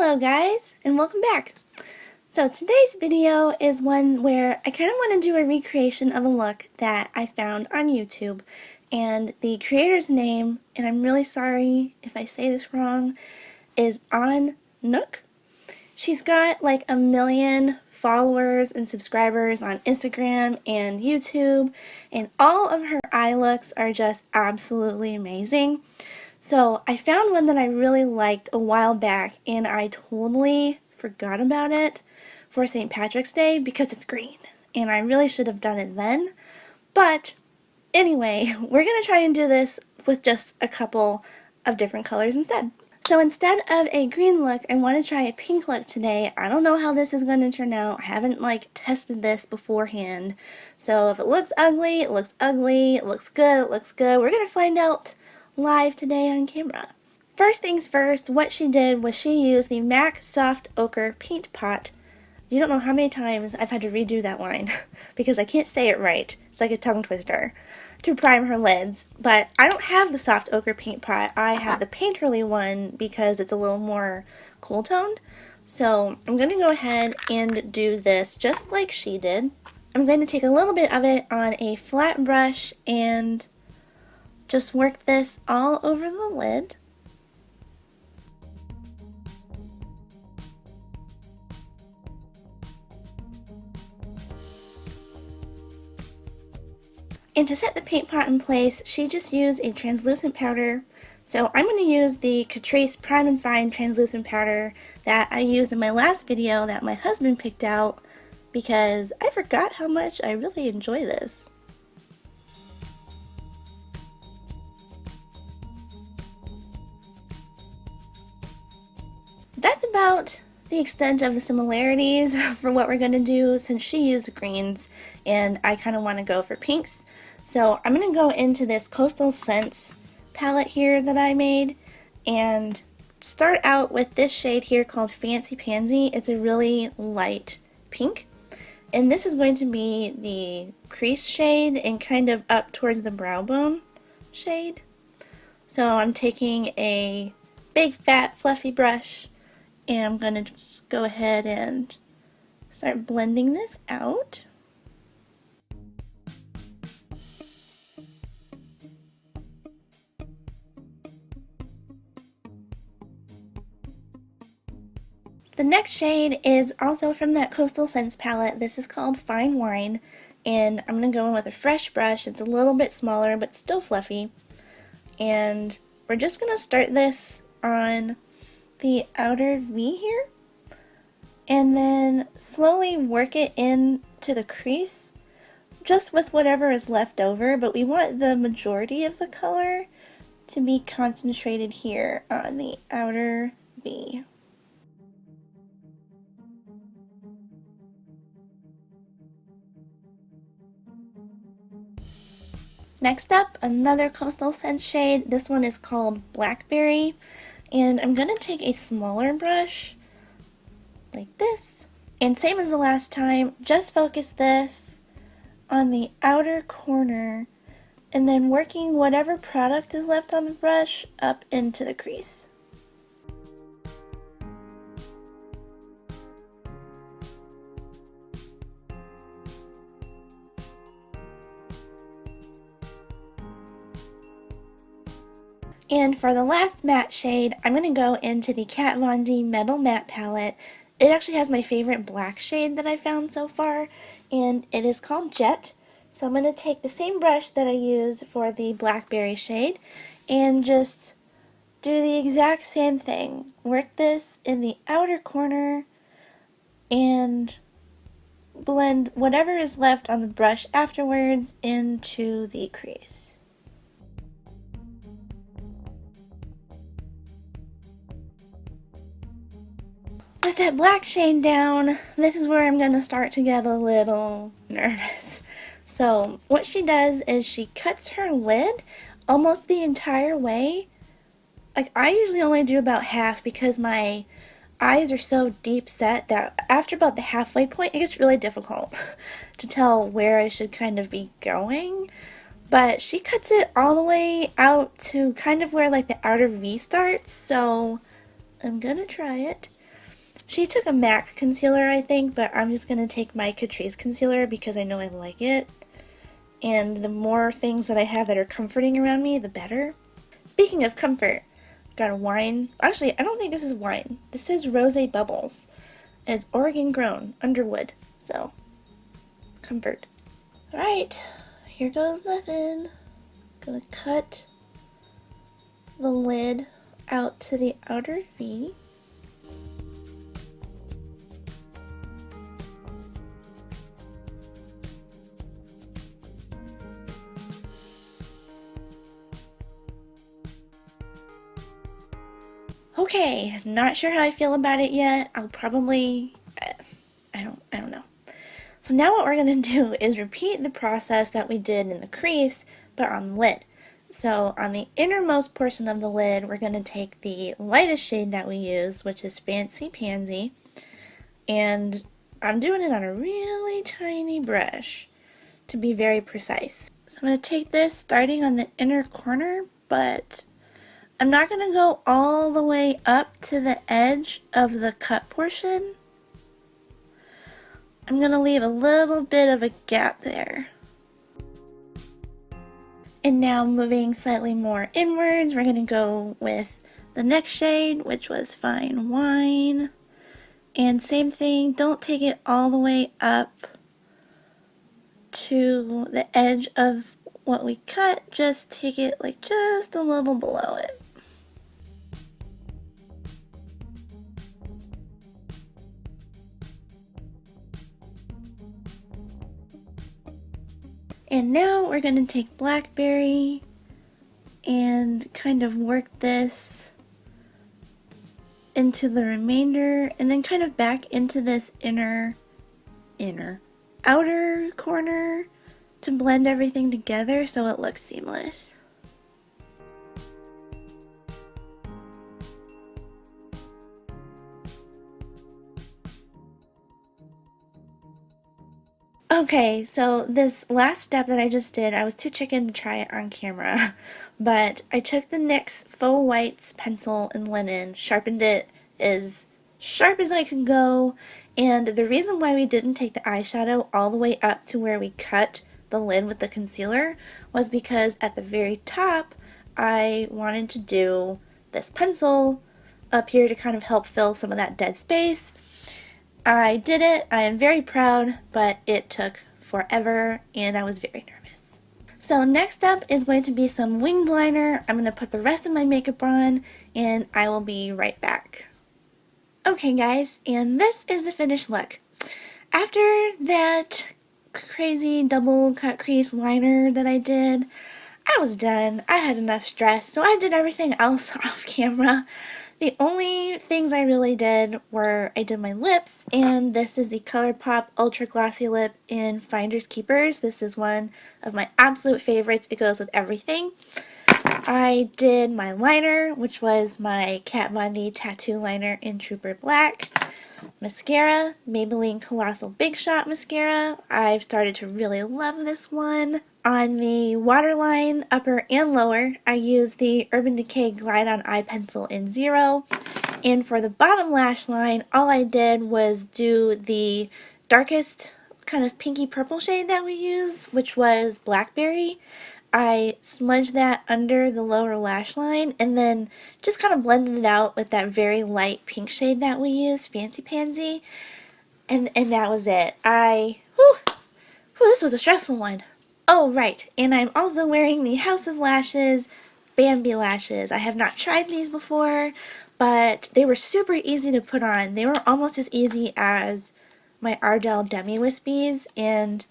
Hello guys, and welcome back. So today's video is one where I kind of want to do a recreation of a look that I found on YouTube. And the creator's name, and I'm really sorry if I say this wrong, is On Nook. She's got like 1 million followers and subscribers on Instagram and YouTube, and all of her eye looks are just absolutely amazing. So I found one that I really liked a while back, and I totally forgot about it for St. Patrick's Day because it's green, and I really should have done it then. But anyway, we're going to try and do this with just a couple of different colors instead. So instead of a green look, I want to try a pink look today. I don't know how this is going to turn out. I haven't tested this beforehand. So if it looks ugly, it looks ugly. It looks good, it looks good. We're going to find out live today on camera. First things first, what she did was she used the MAC Soft Ochre Paint Pot. You don't know how many times I've had to redo that line because I can't say it right. It's like a tongue twister. To prime her lids, but I don't have the Soft Ochre Paint Pot. I have the Painterly one because it's a little more cool toned. So I'm going to go ahead and do this just like she did. I'm going to take a little bit of it on a flat brush and just work this all over the lid. And to set the paint pot in place, she just used a translucent powder. So I'm going to use the Catrice Prime and Fine translucent powder that I used in my last video that my husband picked out because I forgot how much I really enjoy this. That's about the extent of the similarities for what we're going to do since she used greens and I kind of want to go for pinks. So I'm going to go into this Coastal Scents palette here that I made and start out with this shade here called Fancy Pansy. It's a really light pink. And this is going to be the crease shade and kind of up towards the brow bone shade. So I'm taking a big fat fluffy brush and I'm going to just go ahead and start blending this out. The next shade is also from that Coastal Scents palette. This is called Fine Wine, and I'm going to go in with a fresh brush. It's a little bit smaller, but still fluffy. And we're just going to start this on the outer V here, and then slowly work it into the crease, just with whatever is left over, but we want the majority of the color to be concentrated here on the outer V. Next up, another Coastal Scents shade. This one is called Blackberry, and I'm going to take a smaller brush, like this, and same as the last time, just focus this on the outer corner, and then working whatever product is left on the brush up into the crease. And for the last matte shade, I'm going to go into the Kat Von D Metal Matte Palette. It actually has my favorite black shade that I found so far, and it is called Jet. So I'm going to take the same brush that I used for the Blackberry shade and just do the exact same thing. Work this in the outer corner and blend whatever is left on the brush afterwards into the crease. With that black shade down, this is where I'm going to start to get a little nervous. So what she does is she cuts her lid almost the entire way. Like, I usually only do about half because my eyes are so deep set that after about the halfway point it gets really difficult to tell where I should kind of be going. But she cuts it all the way out to kind of where like the outer V starts, so I'm gonna try it. She took a MAC concealer, I think, but I'm just going to take my Catrice concealer because I know I like it. And the more things that I have that are comforting around me, the better. Speaking of comfort, got a wine. Actually, I don't think this is wine. This says Rosé Bubbles. And it's Oregon grown, Underwood. So, comfort. Alright, here goes nothing. Gonna cut the lid out to the outer V. Okay, not sure how I feel about it yet. I'll probably, I don't know. So now what we're going to do is repeat the process that we did in the crease, but on the lid. So on the innermost portion of the lid, we're going to take the lightest shade that we use, which is Fancy Pansy, and I'm doing it on a really tiny brush to be very precise. So I'm going to take this starting on the inner corner, but I'm not going to go all the way up to the edge of the cut portion. I'm going to leave a little bit of a gap there. And now moving slightly more inwards, we're going to go with the next shade, which was Fine Wine. And same thing, don't take it all the way up to the edge of what we cut, just take it like just a little below it. And now we're going to take Blackberry and kind of work this into the remainder and then kind of back into this outer corner to blend everything together so it looks seamless. Okay, so this last step that I just did, I was too chicken to try it on camera, but I took the NYX Faux Whites pencil and linen, sharpened it as sharp as I could go, and the reason why we didn't take the eyeshadow all the way up to where we cut the lid with the concealer was because at the very top, I wanted to do this pencil up here to kind of help fill some of that dead space. I did it, I am very proud, but it took forever and I was very nervous. So next up is going to be some winged liner. I'm going to put the rest of my makeup on and I will be right back. Okay guys, and this is the finished look. After that crazy double cut crease liner that I did, I was done. I had enough stress, so I did everything else off camera. The only things I really did were I did my lips, and this is the ColourPop Ultra Glossy Lip in Finders Keepers. This is one of my absolute favorites. It goes with everything. I did my liner, which was my Kat Von D Tattoo Liner in Trooper Black. Mascara, Maybelline Colossal Big Shot Mascara. I've started to really love this one. On the waterline, upper and lower, I used the Urban Decay Glide On Eye Pencil in 0. And for the bottom lash line, all I did was do the darkest kind of pinky purple shade that we used, which was Blackberry. I smudged that under the lower lash line and then just kind of blended it out with that very light pink shade that we used, Fancy Pansy, and that was it. This was a stressful one. Oh right, and I'm also wearing the House of Lashes Bambi lashes. I have not tried these before, but they were super easy to put on. They were almost as easy as my Ardell Demi Wispies, and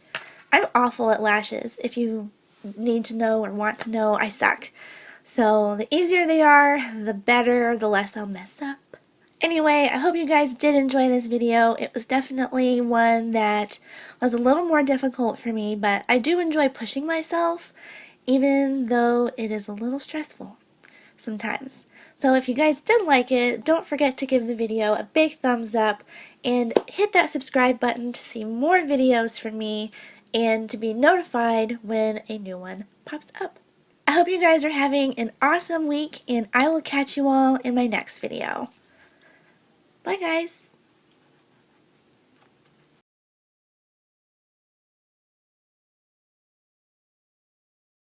I'm awful at lashes. If you need to know or want to know, I suck. So the easier they are, the better, the less I'll mess up. Anyway, I hope you guys did enjoy this video. It was definitely one that was a little more difficult for me, but I do enjoy pushing myself, even though it is a little stressful sometimes. So if you guys did like it, don't forget to give the video a big thumbs up and hit that subscribe button to see more videos from me and to be notified when a new one pops up. I hope you guys are having an awesome week, and I will catch you all in my next video. Bye guys!